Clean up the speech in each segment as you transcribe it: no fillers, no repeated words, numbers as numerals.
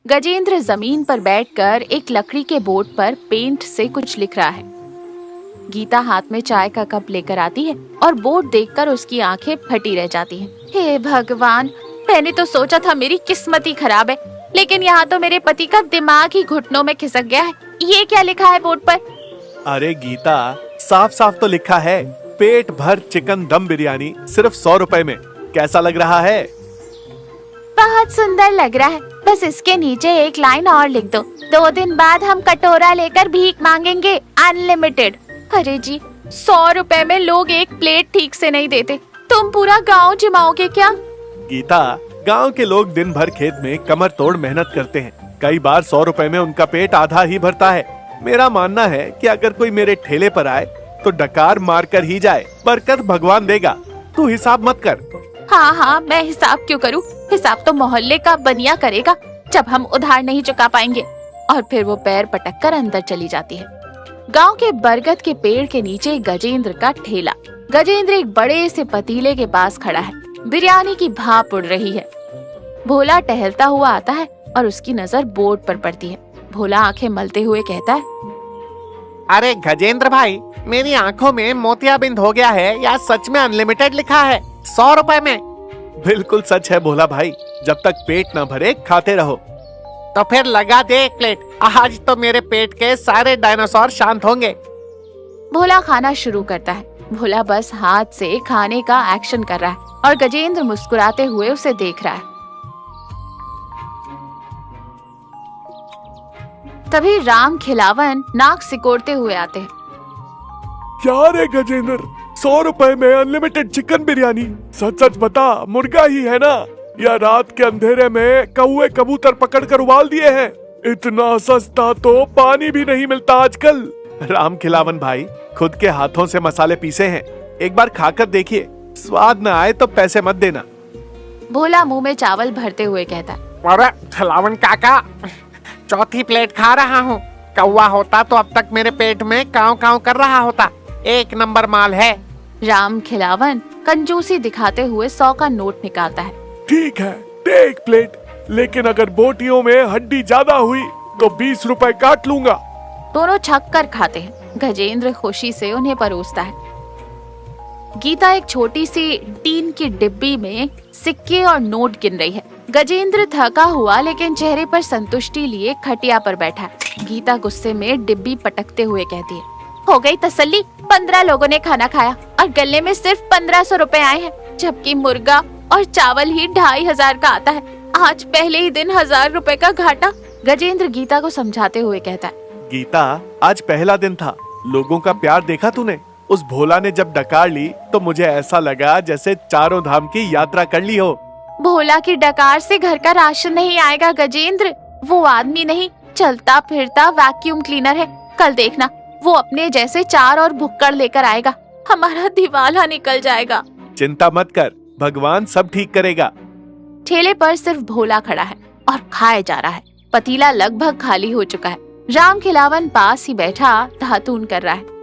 गजेंद्र जमीन पर बैठकर एक लकड़ी के बोर्ड पर पेंट से कुछ लिख रहा है। गीता हाथ में चाय का कप लेकर आती है और बोर्ड देखकर उसकी आंखें फटी रह जाती हैं। हे भगवान, मैंने तो सोचा था मेरी किस्मत ही खराब है, लेकिन यहाँ तो मेरे पति का दिमाग ही घुटनों में खिसक गया है। ये क्या लिखा है बोर्ड पर? अरे गीता, साफ साफ तो लिखा है, पेट भर चिकन दम बिरयानी सिर्फ 100 रुपए में। कैसा लग रहा है? बहुत सुंदर लग रहा है, बस इसके नीचे एक लाइन और लिख दो, 2 दिन बाद हम कटोरा लेकर भीख मांगेंगे, अनलिमिटेड। अरे जी, 100 रुपए में लोग एक प्लेट ठीक से नहीं देते, तुम पूरा गांव जिमाओगे क्या? गीता, गांव के लोग दिन भर खेत में कमर तोड़ मेहनत करते हैं। कई बार 100 रुपए में उनका पेट आधा ही भरता है। मेरा मानना है कि अगर कोई मेरे ठेले पर आए तो डकार मार कर ही जाए, बरकत भगवान देगा। तू हिसाब मत कर। हाँ, मैं हिसाब क्यों करूँ? हिसाब तो मोहल्ले का बनिया करेगा जब हम उधार नहीं चुका पाएंगे। और फिर वो पैर पटक कर अंदर चली जाती है। गांव के बरगद के पेड़ के नीचे गजेंद्र का ठेला। गजेंद्र एक बड़े से पतीले के पास खड़ा है। बिरयानी की भाप उड़ रही है। भोला टहलता हुआ आता है और उसकी नजर बोर्ड पर पड़ती है। भोला आंखें मलते हुए कहता है, अरे गजेंद्र भाई, मेरी आंखों में मोतियाबिंद हो गया है या सच में अनलिमिटेड लिखा है 100 रुपए में? बिल्कुल सच है भोला भाई, जब तक पेट न भरे खाते रहो। तो फिर लगा दे एक प्लेट, आज तो मेरे पेट के सारे डायनासोर शांत होंगे। भोला खाना शुरू करता है। भोला बस हाथ से खाने का एक्शन कर रहा है और गजेंद्र मुस्कुराते हुए उसे देख रहा है। तभी राम खिलावन नाक सिकोड़ते हुए आते हैं। क्या रे गजेंद्र, 100 रुपए में अनलिमिटेड चिकन बिरयानी? सच सच बता, मुर्गा ही है ना, या रात के अंधेरे में कौवे कबूतर पकड़कर उबाल दिए हैं? इतना सस्ता तो पानी भी नहीं मिलता आजकल। राम खिलावन भाई खुद के हाथों से मसाले पीसे हैं, एक बार खाकर देखिए, स्वाद न आए तो पैसे मत देना। भोला मुंह में चावल भरते हुए कहता है, अरे खिलावन काका, चौथी प्लेट खा रहा हूँ। कौवा होता तो अब तक मेरे पेट में काव काव कर रहा होता। एक नंबर माल है। राम खिलावन कंजूसी दिखाते हुए 100 का नोट निकालता है। ठीक है, दे एक प्लेट, लेकिन अगर बोटियों में हड्डी ज्यादा हुई तो 20 रुपए काट लूंगा। दोनों छक कर खाते हैं। गजेंद्र खुशी से उन्हें परोसता है। गीता एक छोटी सी टीन की डिब्बी में सिक्के और नोट गिन रही है। गजेंद्र थका हुआ लेकिन चेहरे पर संतुष्टि लिए खटिया पर बैठा है। गीता गुस्से में डिब्बी पटकते हुए कहती है, हो गई तसल्ली, 15 लोगों ने खाना खाया और गले में सिर्फ 1500 रुपए आए हैं, जबकि मुर्गा और चावल ही 2500 का आता है। आज पहले ही दिन 1000 रुपए का घाटा। गजेंद्र गीता को समझाते हुए कहता है, गीता, आज पहला दिन था, लोगों का प्यार देखा तूने? उस भोला ने जब डकार ली तो मुझे ऐसा लगा जैसे चारों धाम की यात्रा कर ली हो। भोला की डकार से घर का राशन नहीं आएगा गजेंद्र, वो आदमी नहीं, चलता फिरता वैक्यूम क्लीनर है। कल देखना, वो अपने जैसे 4 और भुक्कड़ लेकर आएगा, हमारा दिवाला निकल जाएगा। चिंता मत कर, भगवान सब ठीक करेगा। ठेले पर सिर्फ भोला खड़ा है और खाए जा रहा है। पतीला लगभग खाली हो चुका है। राम खिलावन पास ही बैठा धातून कर रहा है।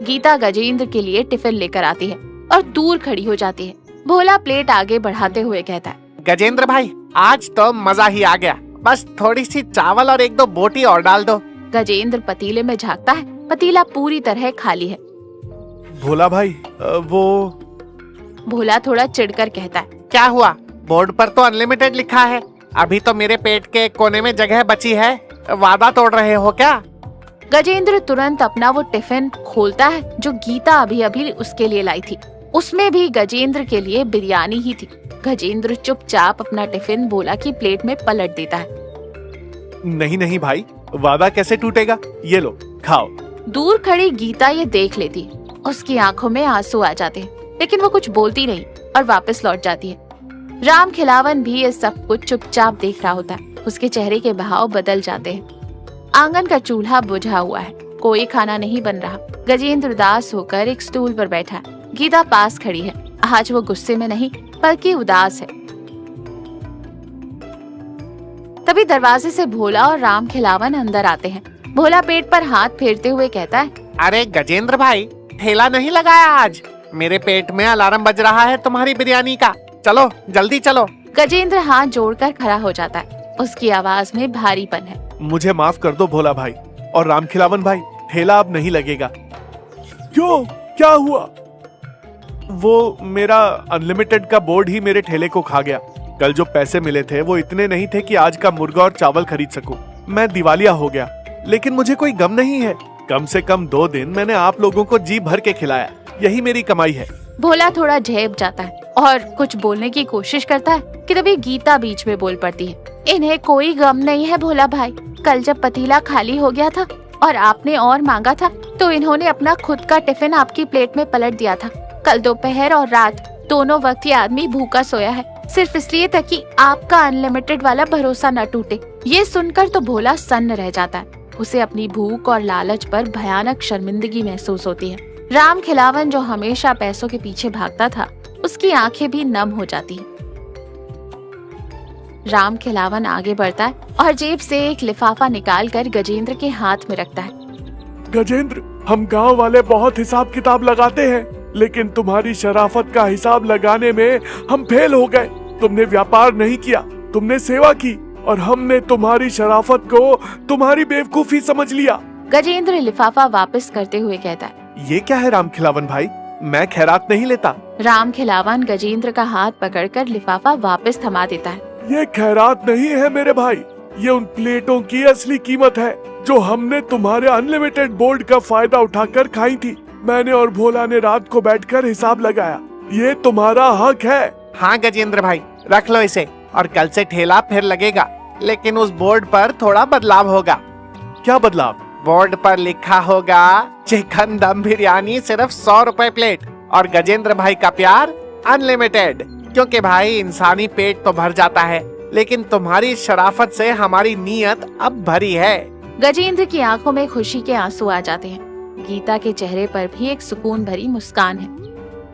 गीता गजेंद्र के लिए टिफिन लेकर आती है और दूर खड़ी हो जाती है। भोला प्लेट आगे बढ़ाते हुए कहता है, गजेंद्र भाई, आज तो मजा ही आ गया, बस थोड़ी सी चावल और 1-2 बोटी और डाल दो। गजेंद्र पतीले में झांकता है। पतीला पूरी तरह खाली है। भोला भाई, वो भोला थोड़ा चिढ़कर कहता है, क्या हुआ? बोर्ड पर तो अनलिमिटेड लिखा है, अभी तो मेरे पेट के एक कोने में जगह बची है, वादा तोड़ रहे हो क्या? गजेंद्र तुरंत अपना वो टिफिन खोलता है जो गीता अभी अभी उसके लिए लाई थी। उसमें भी गजेंद्र के लिए बिरयानी ही थी। गजेंद्र चुपचाप अपना टिफिन भोला की प्लेट में पलट देता है। नहीं नहीं भाई, वादा कैसे टूटेगा, ये लो खाओ। दूर खड़ी गीता ये देख लेती है। उसकी आंखों में आंसू आ जाते हैं, लेकिन वो कुछ बोलती नहीं और वापस लौट जाती है। राम खिलावन भी ये सब कुछ चुपचाप देख रहा होता है। उसके चेहरे के भाव बदल जाते हैं। आंगन का चूल्हा बुझा हुआ है, कोई खाना नहीं बन रहा। गजेंद्र उदास होकर एक स्टूल पर बैठा है। गीता पास खड़ी है। आज वो गुस्से में नहीं बल्कि उदास है। तभी दरवाजे से भोला और राम खिलावन अंदर आते हैं। भोला पेट पर हाथ फेरते हुए कहता है, अरे गजेंद्र भाई, ठेला नहीं लगाया आज? मेरे पेट में अलार्म बज रहा है तुम्हारी बिरयानी का। चलो जल्दी चलो। गजेंद्र हाथ जोड़कर खड़ा हो जाता है। उसकी आवाज में भारीपन है। मुझे माफ कर दो भोला भाई और रामखिलावन भाई, ठेला अब नहीं लगेगा। क्यों, क्या हुआ? वो मेरा अनलिमिटेड का बोर्ड ही मेरे ठेले को खा गया। कल जो पैसे मिले थे वो इतने नहीं थे कि आज का मुर्गा और चावल खरीद सकूं। मैं दिवालिया हो गया, लेकिन मुझे कोई गम नहीं है। कम से कम 2 दिन मैंने आप लोगों को जी भर के खिलाया, यही मेरी कमाई है। भोला थोड़ा झेप जाता है और कुछ बोलने की कोशिश करता है कि तभी गीता बीच में बोल पड़ती है। इन्हें कोई गम नहीं है भोला भाई। कल जब पतीला खाली हो गया था और आपने और मांगा था तो इन्होंने अपना खुद का टिफिन आपकी प्लेट में पलट दिया था। कल दोपहर और रात दोनों वक्त ये आदमी भूखा सोया है, सिर्फ इसलिए ताकि आपका अनलिमिटेड वाला भरोसा न टूटे। ये सुनकर तो भोला सन्न रह जाता है। उसे अपनी भूख और लालच पर भयानक शर्मिंदगी महसूस होती है। रामखिलावन जो हमेशा पैसों के पीछे भागता था, उसकी आंखें भी नम हो जाती हैं। रामखिलावन आगे बढ़ता है और जेब से एक लिफाफा निकालकर गजेंद्र के हाथ में रखता है। गजेंद्र, हम गांव वाले बहुत हिसाब किताब लगाते हैं, लेकिन तुम्हारी शराफत का हिसाब लगाने में हम फेल हो गए। तुमने व्यापार नहीं किया, तुमने सेवा की, और हमने तुम्हारी शराफत को तुम्हारी बेवकूफी समझ लिया। गजेंद्र लिफाफा वापस करते हुए कहता है, ये क्या है रामखिलावन भाई? मैं खैरात नहीं लेता। रामखिलावन गजेंद्र का हाथ पकड़कर लिफाफा वापस थमा देता है। ये खैरात नहीं है मेरे भाई, ये उन प्लेटों की असली कीमत है जो हमने तुम्हारे अनलिमिटेड बोर्ड का फायदा उठाकर खाई थी। मैंने और भोला ने रात को बैठकर हिसाब लगाया। ये तुम्हारा हक है। हाँ गजेंद्र भाई, रख लो इसे और कल से ठेला फिर लगेगा, लेकिन उस बोर्ड पर थोड़ा बदलाव होगा। क्या बदलाव? बोर्ड पर लिखा होगा चिकन दम बिरयानी सिर्फ 100 रुपए प्लेट और गजेंद्र भाई का प्यार अनलिमिटेड। क्योंकि भाई इंसानी पेट तो भर जाता है, लेकिन तुम्हारी शराफत से हमारी नीयत अब भरी है। गजेंद्र की आंखों में खुशी के आंसू आ जाते हैं। गीता के चेहरे पर भी एक सुकून भरी मुस्कान है।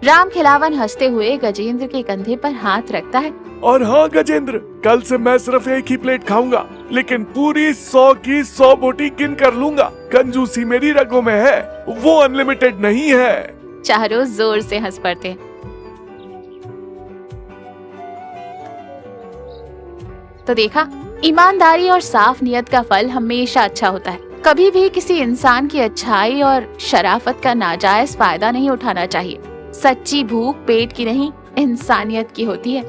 रामखिलावन हंसते हुए गजेंद्र के कंधे पर हाथ रखता है। और हाँ गजेंद्र, कल से मैं सिर्फ एक ही प्लेट खाऊंगा, लेकिन पूरी 100 की 100 बोटी गिन कर लूंगा। कंजूसी मेरी रगों में है, वो अनलिमिटेड नहीं है। चारों जोर से हंस पड़ते हैं। तो देखा, ईमानदारी और साफ नियत का फल हमेशा अच्छा होता है। कभी भी किसी इंसान की अच्छाई और शराफत का नाजायज फायदा नहीं उठाना चाहिए। सच्ची भूख पेट की नहीं, इंसानियत की होती है।